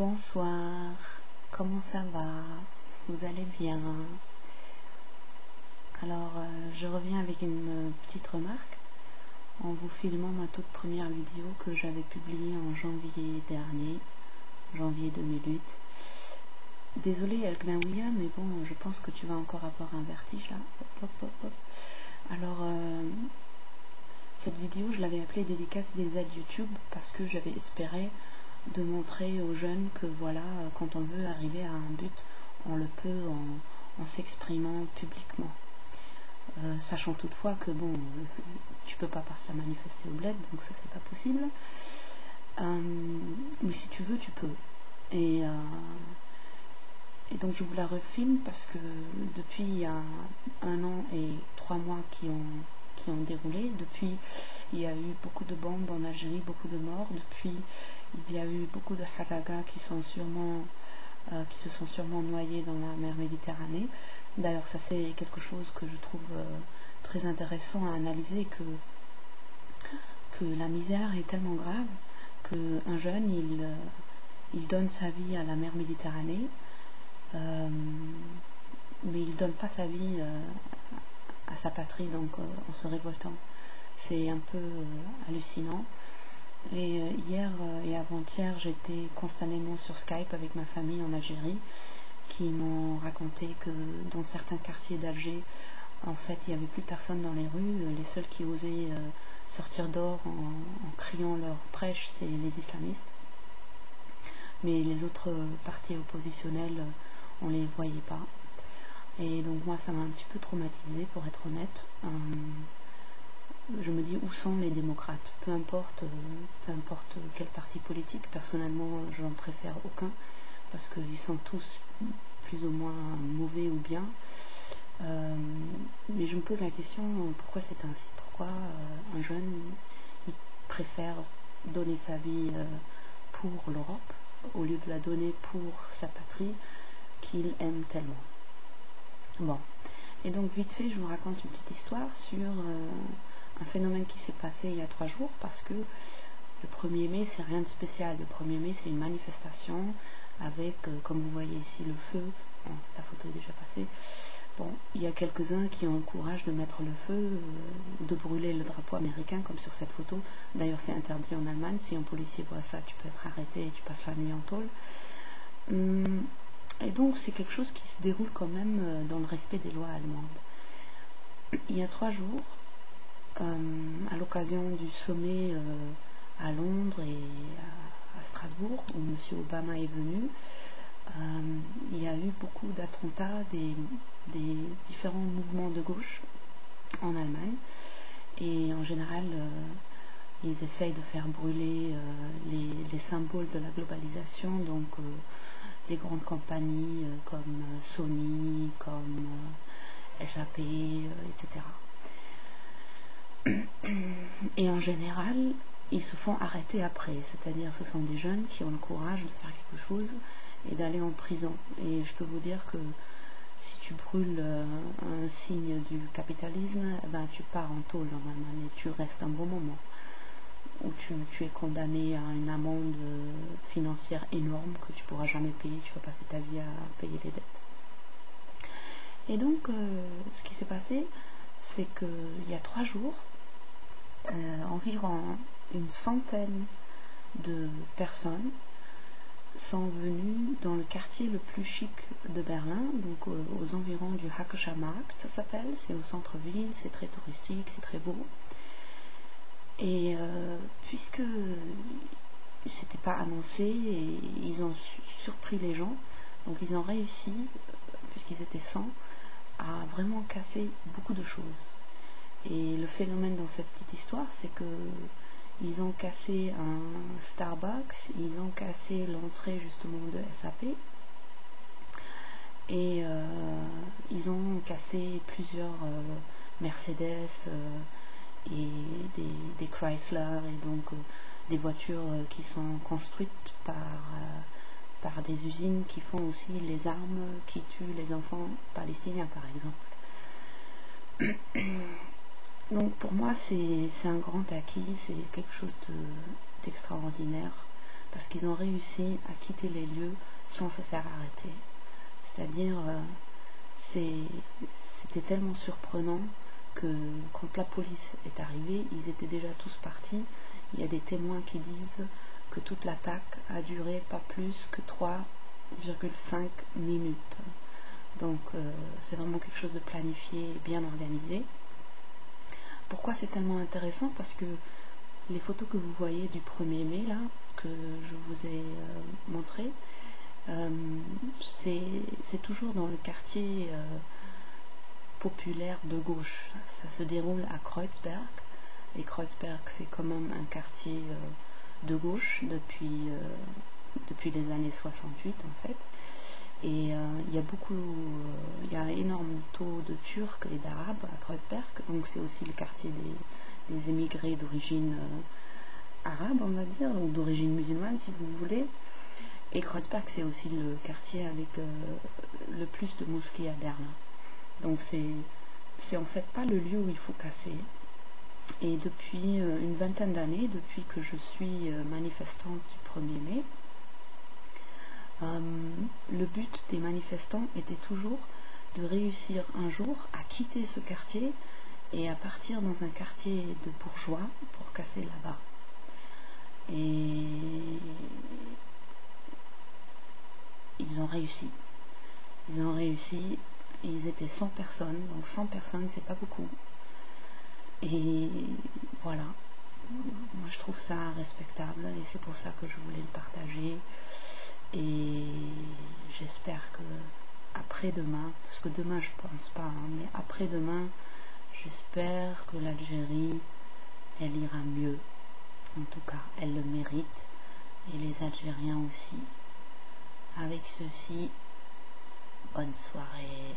Bonsoir, comment ça va? Vous allez bien? Alors, je reviens avec une petite remarque en vous filmant ma toute première vidéo que j'avais publiée en janvier dernier, janvier 2008. Désolée El Gnaouia, mais bon, je pense que tu vas encore avoir un vertige là. Hop, hop, hop, hop. Alors, cette vidéo, je l'avais appelée dédicace des aides YouTube parce que j'avais espéré de montrer aux jeunes que voilà, quand on veut arriver à un but, on le peut en s'exprimant publiquement. Sachant toutefois que bon, tu peux pas partir manifester au bled, donc ça c'est pas possible. Mais si tu veux, tu peux. Et donc je vous la refilme parce que depuis il y a 1 an et 3 mois qui ont déroulé. Depuis, il y a eu beaucoup de bombes en Algérie, beaucoup de morts. Depuis, il y a eu beaucoup de haragas qui se sont sûrement noyés dans la mer Méditerranée. D'ailleurs, ça c'est quelque chose que je trouve très intéressant à analyser, que la misère est tellement grave qu'un jeune, il donne sa vie à la mer Méditerranée, mais il ne donne pas sa vie à sa patrie, donc en se révoltant. C'est un peu hallucinant. Et hier et avant-hier, j'étais constamment sur Skype avec ma famille en Algérie, qui m'ont raconté que dans certains quartiers d'Alger, en fait, il n'y avait plus personne dans les rues. Les seuls qui osaient sortir dehors en criant leur prêche, c'est les islamistes. Mais les autres partis oppositionnels, on ne les voyait pas. Et donc moi, ça m'a un petit peu traumatisée, pour être honnête. Je me dis, où sont les démocrates? Peu importe quel parti politique. Personnellement, je n'en préfère aucun, parce qu'ils sont tous plus ou moins mauvais ou bien. Mais je me pose la question, pourquoi c'est ainsi? Pourquoi un jeune il préfère donner sa vie pour l'Europe au lieu de la donner pour sa patrie qu'il aime tellement? Bon, et donc vite fait, je vous raconte une petite histoire sur un phénomène qui s'est passé il y a 3 jours, parce que le 1er mai, c'est rien de spécial. Le 1er mai, c'est une manifestation avec, comme vous voyez ici, le feu. Bon, la photo est déjà passée. Bon, il y a quelques-uns qui ont le courage de mettre le feu, de brûler le drapeau américain, comme sur cette photo. D'ailleurs, c'est interdit en Allemagne. Si un policier voit ça, tu peux être arrêté et tu passes la nuit en tôle. Et donc, c'est quelque chose qui se déroule quand même dans le respect des lois allemandes. Il y a 3 jours, à l'occasion du sommet à Londres et à Strasbourg, où M. Obama est venu, il y a eu beaucoup d'attentats des différents mouvements de gauche en Allemagne. Et en général, ils essayent de faire brûler les symboles de la globalisation, donc les grandes compagnies comme Sony, comme SAP, etc. Et en général, ils se font arrêter après, c'est-à-dire ce sont des jeunes qui ont le courage de faire quelque chose et d'aller en prison. Et je peux vous dire que si tu brûles un signe du capitalisme, ben, tu pars en tôle normalement et tu restes un bon moment, où tu es condamné à une amende financière énorme que tu pourras jamais payer, tu vas passer ta vie à payer les dettes. Et donc, ce qui s'est passé, c'est qu'il y a 3 jours, environ une centaine de personnes sont venues dans le quartier le plus chic de Berlin, donc aux environs du Hackescher Markt, ça s'appelle, c'est au centre-ville, c'est très touristique, c'est très beau. Et puisque c'était pas annoncé, et ils ont surpris les gens, donc ils ont réussi, puisqu'ils étaient 100, à vraiment casser beaucoup de choses. Et le phénomène dans cette petite histoire, c'est que ils ont cassé un Starbucks, ils ont cassé l'entrée justement de SAP, et ils ont cassé plusieurs Mercedes et des Chrysler, et donc des voitures qui sont construites par des usines qui font aussi les armes qui tuent les enfants palestiniens, par exemple. Donc pour moi, c'est un grand acquis, c'est quelque chose d'extraordinaire parce qu'ils ont réussi à quitter les lieux sans se faire arrêter. C'est-à-dire, c'était tellement surprenant que quand la police est arrivée, ils étaient déjà tous partis. Il y a des témoins qui disent que toute l'attaque a duré pas plus que 3,5 minutes. Donc c'est vraiment quelque chose de planifié et bien organisé. Pourquoi c'est tellement intéressant? Parce que les photos que vous voyez du 1er mai là, que je vous ai montré, c'est toujours dans le quartier populaire de gauche. Ça se déroule à Kreuzberg, et Kreuzberg c'est quand même un quartier de gauche depuis les années 68 en fait. Et il y a un énorme taux de Turcs et d'Arabes à Kreuzberg, donc c'est aussi le quartier des émigrés d'origine arabe, on va dire, ou d'origine musulmane si vous voulez. Et Kreuzberg c'est aussi le quartier avec le plus de mosquées à Berlin. Donc c'est en fait pas le lieu où il faut casser. Et depuis une vingtaine d'années, depuis que je suis manifestante du 1er mai, le but des manifestants était toujours de réussir un jour à quitter ce quartier et à partir dans un quartier de bourgeois pour casser là-bas. Et ils ont réussi. Ils étaient 100 personnes, donc 100 personnes c'est pas beaucoup. Et voilà, moi je trouve ça respectable et c'est pour ça que je voulais le partager. Et j'espère que après-demain, parce que demain je pense pas, mais après-demain, j'espère que l'Algérie, elle ira mieux. En tout cas, elle le mérite, et les Algériens aussi. Avec ceci, bonne soirée.